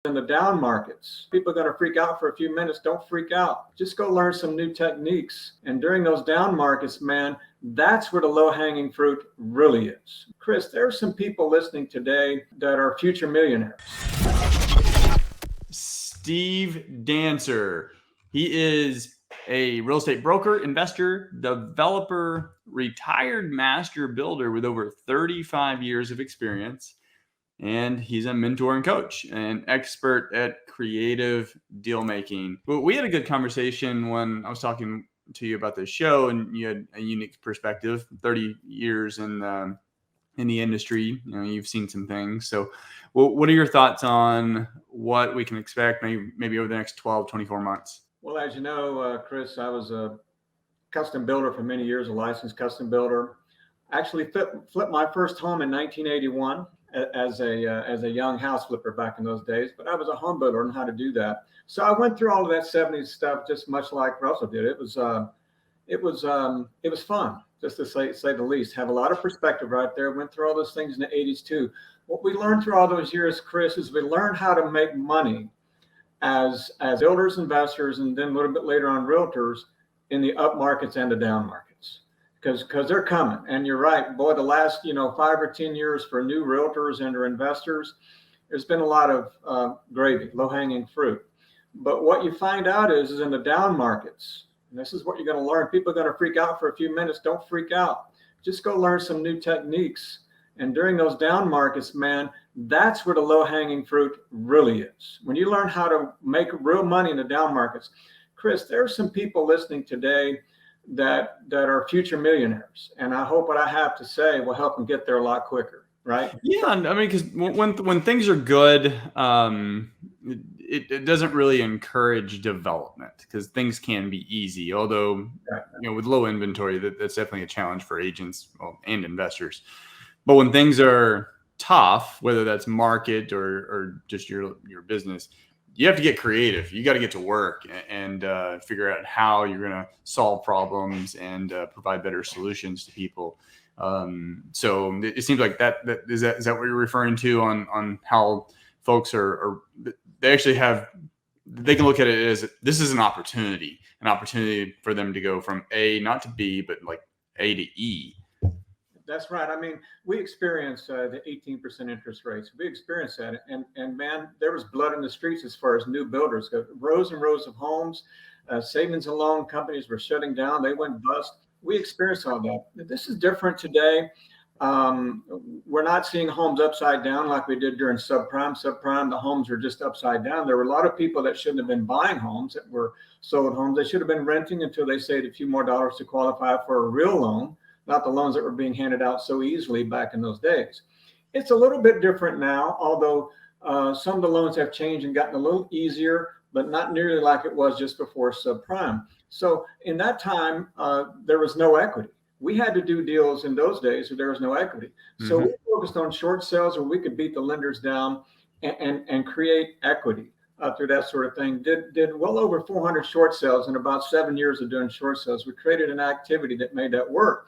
in the down markets. People are going to freak out for a few minutes. Don't freak out. Just go learn some new techniques. And during those down markets, man, that's where the low-hanging fruit really is. Chris, there are some people listening today that are future millionaires. Steve Dancer. He is a real estate broker, investor, developer, retired master builder with over 35 years of experience. And he's a mentor and coach, an expert at creative deal making. But we had a good conversation when I was talking to you about this show, and you had a unique perspective, 30 years in the industry. You know, you've seen some things. So what are your thoughts on what we can expect maybe over the next 12, 24 months? Well, as you know, Chris, I was a custom builder for many years, a licensed custom builder. Actually flipped my first home in 1981 as a young house flipper back in those days, but I was a home builder and how to do that. So I went through all of that 70s stuff just much like Russell did. It was fun, just to say the least. Have a lot of perspective right there. Went through all those things in the 80s too. What we learned through all those years, Chris, is we learned how to make money as builders, investors, and then a little bit later on realtors in the up markets and the down markets. Because they're coming. And you're right, boy, the last 5 or 10 years for new realtors and or investors, there's been a lot of gravy, low-hanging fruit. But what you find out is in the down markets, and this is what you're going to learn. People are going to freak out for a few minutes. Don't freak out. Just go learn some new techniques. And during those down markets, man, that's where the low-hanging fruit really is. When you learn how to make real money in the down markets, Chris, there are some people listening today that are future millionaires, and I hope what I have to say will help them get there a lot quicker, right? Yeah, I mean, because when things are good, it doesn't really encourage development because things can be easy. Although, with low inventory, that's definitely a challenge for agents and investors. But when things are tough, whether that's market or just your business, you have to get creative. You got to get to work and figure out how you're going to solve problems and provide better solutions to people. So it seems like that is that what you're referring to on how folks are they actually they can look at it as this is an opportunity for them to go from A, not to B, but like A to E. That's right. I mean, we experienced the 18% interest rates. We experienced that. And man, there was blood in the streets as far as new builders go. Rows and rows of homes, savings and loan companies were shutting down. They went bust. We experienced all that. This is different today. We're not seeing homes upside down like we did during subprime. Subprime, the homes are just upside down. There were a lot of people that shouldn't have been buying homes that were sold homes. They should have been renting until they saved a few more dollars to qualify for a real loan. Not the loans that were being handed out so easily back in those days. It's a little bit different now, although some of the loans have changed and gotten a little easier, but not nearly like it was just before subprime. So in that time, there was no equity. We had to do deals in those days where there was no equity. So we focused on short sales where we could beat the lenders down and create equity through that sort of thing. Did well over 400 short sales in about 7 years of doing short sales. We created an activity that made that work.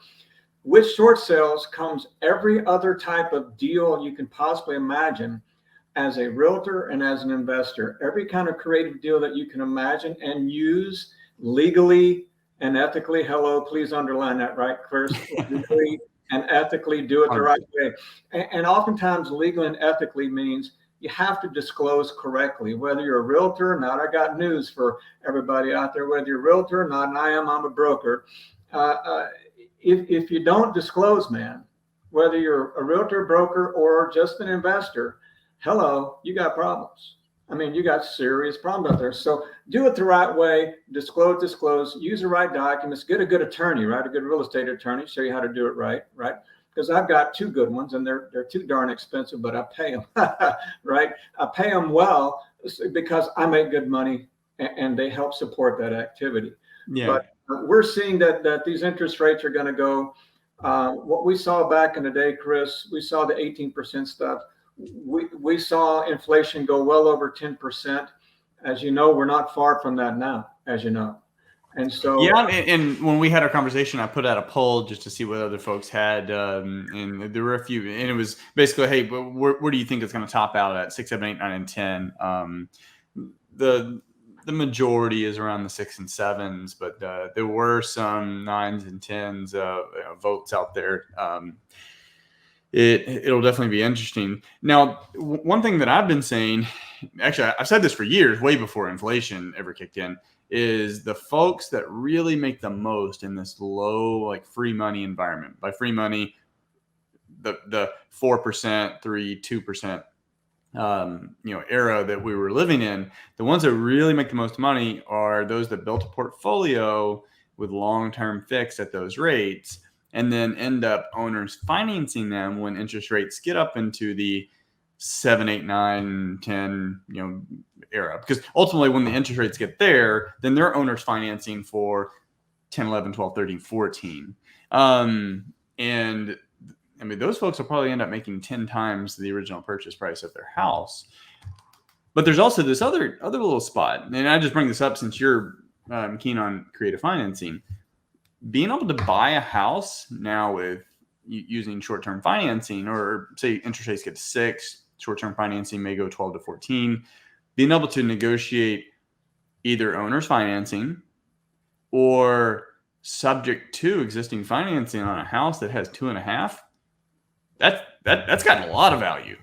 With short sales comes every other type of deal you can possibly imagine as a realtor and as an investor. Every kind of creative deal that you can imagine and use legally and ethically. Hello, please underline that, right, Chris? Legally and ethically, do it the right way. And oftentimes legal and ethically means you have to disclose correctly, whether you're a realtor or not. I got news for everybody out there, whether you're a realtor or not, and I'm a broker. If you don't disclose, man, whether you're a realtor, broker, or just an investor, hello, you got problems. I mean, you got serious problems out there. So do it the right way, disclose, use the right documents, get a good attorney, right? A good real estate attorney, show you how to do it right? Because I've got 2 good ones and they're too darn expensive, but I pay them, right? I pay them well because I make good money and they help support that activity. Yeah. But we're seeing that these interest rates are going to go. What we saw back in the day, Chris, we saw the 18% stuff. We saw inflation go well over 10%. As you know, we're not far from that now, as you know. And so, yeah, and when we had our conversation, I put out a poll just to see what other folks had, and there were a few, and it was basically, hey, where do you think it's going to top out at? 6, 7, 8, 9, and 10. The majority is around the 6 and 7s, but there were some 9s and 10s votes out there. It'll definitely be interesting. Now, one thing that I've been saying, actually, I've said this for years, way before inflation ever kicked in, is the folks that really make the most in this low, like free money environment. By free money, the 4%, 3%, 2%, era that we were living in. The ones that really make the most money are those that built a portfolio with long-term fixed at those rates, and then end up owners financing them when interest rates get up into the 7, 8, 9, 10, era. Because ultimately when the interest rates get there, then they're owners financing for 10, 11, 12, 13, 14. And I mean, those folks will probably end up making 10 times the original purchase price of their house. But there's also this other little spot. And I just bring this up since you're keen on creative financing. Being able to buy a house now with using short-term financing, or say interest rates get to 6, short-term financing may go 12 to 14. Being able to negotiate either owner's financing or subject to existing financing on a house that has 2.5, that's gotten a lot of value.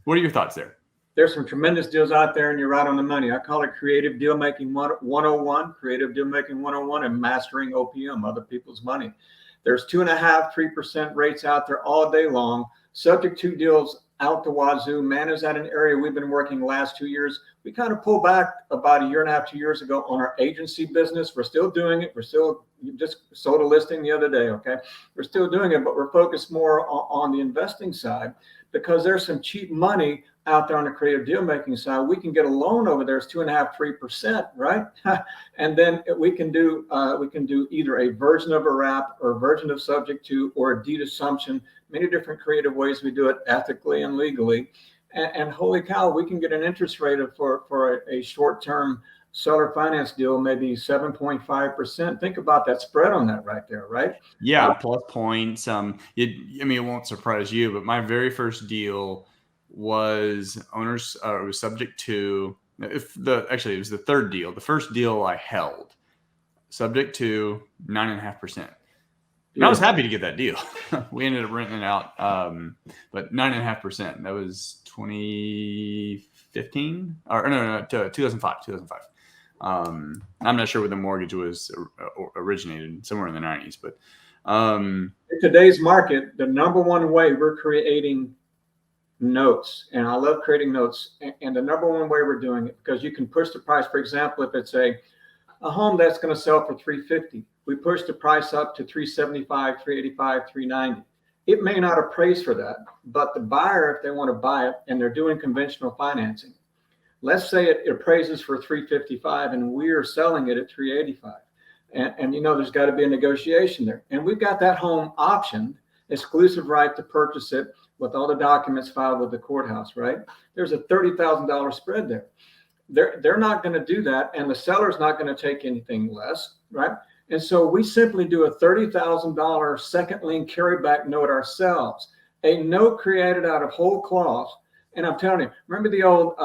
What are your thoughts there? There's some tremendous deals out there, and you're right on the money. I call it creative deal making 101, creative deal making 101, and mastering OPM, other people's money. There's 2.5%, 3% rates out there all day long. Subject to deals out the wazoo. Man is at an area we've been working the last 2 years. We kind of pulled back about 1.5 to 2 years ago on our agency business. We're still doing it. We're still just sold a listing the other day. Okay. We're still doing it, but we're focused more on the investing side because there's some cheap money out there on the creative deal making side. We can get a loan over there. It's 2.5%, 3%, right? And then we can do either a version of a wrap or a version of subject to or a deed assumption. Many different creative ways we do it ethically and legally. And holy cow, we can get an interest rate for a short-term seller finance deal, maybe 7.5%. Think about that spread on that right there, right? Yeah, plus points. It won't surprise you, but my very first deal was owners. It was subject to it was the third deal. The first deal I held subject to 9.5%. And I was happy to get that deal. We ended up renting it out, but 9.5%. That was 2015 or no, 2005. I'm not sure where the mortgage was originated, somewhere in the 90s. But in today's market, the number one way we're creating notes, and I love creating notes, and the number one way we're doing it, because you can push the price. For example, if it's a home that's going to sell for $350, we push the price up to $375, $385, $390. It may not appraise for that, but the buyer, if they want to buy it and they're doing conventional financing, let's say it appraises for $355 and we are selling it at $385. And there's got to be a negotiation there. And we've got that home optioned, exclusive right to purchase it with all the documents filed with the courthouse, right? There's a $30,000 spread there. They're not going to do that, and the seller's not going to take anything less, right? And so we simply do a $30,000 second lien carryback note ourselves, a note created out of whole cloth. And I'm telling you, remember the old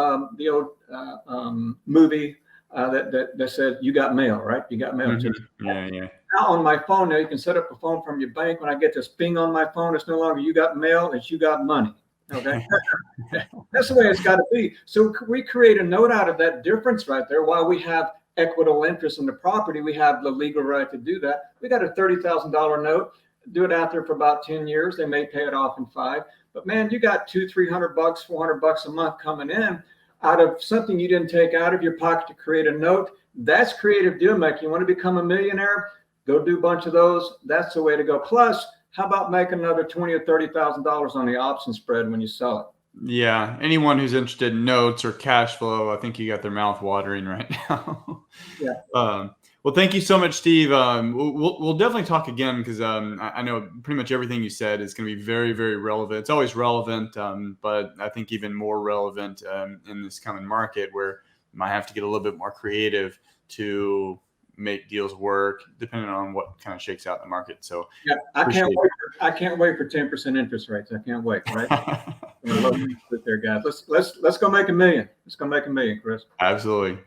movie that said you got mail, right? You got mail. Mm-hmm. Yeah. Now on my phone, now you can set up a phone from your bank. When I get this ping on my phone, it's no longer you got mail, it's you got money. Okay. That's the way it's got to be. So we create a note out of that difference right there. While we have equitable interest in the property, we have the legal right to do that. We got a $30,000 note, do it out there for about 10 years. They may pay it off in 5, but man, you got $200, $300, $400 a month coming in out of something you didn't take out of your pocket to create a note. That's creative deal making. You want to become a millionaire? Go do a bunch of those. That's the way to go. Plus, how about making another $20,000 or $30,000 on the option spread when you sell it? Yeah. Anyone who's interested in notes or cash flow, I think you got their mouth watering right now. Yeah. Well, thank you so much, Steve. We'll definitely talk again because I know pretty much everything you said is going to be very, very relevant. It's always relevant, but I think even more relevant in this coming market where you might have to get a little bit more creative to make deals work depending on what kind of shakes out in the market. So Yeah, I can't appreciate wait. I can't wait for 10% interest rates. I can't wait. Right? I love you there, guys. Let's go make $1 million. Let's go make $1 million, Chris. Absolutely.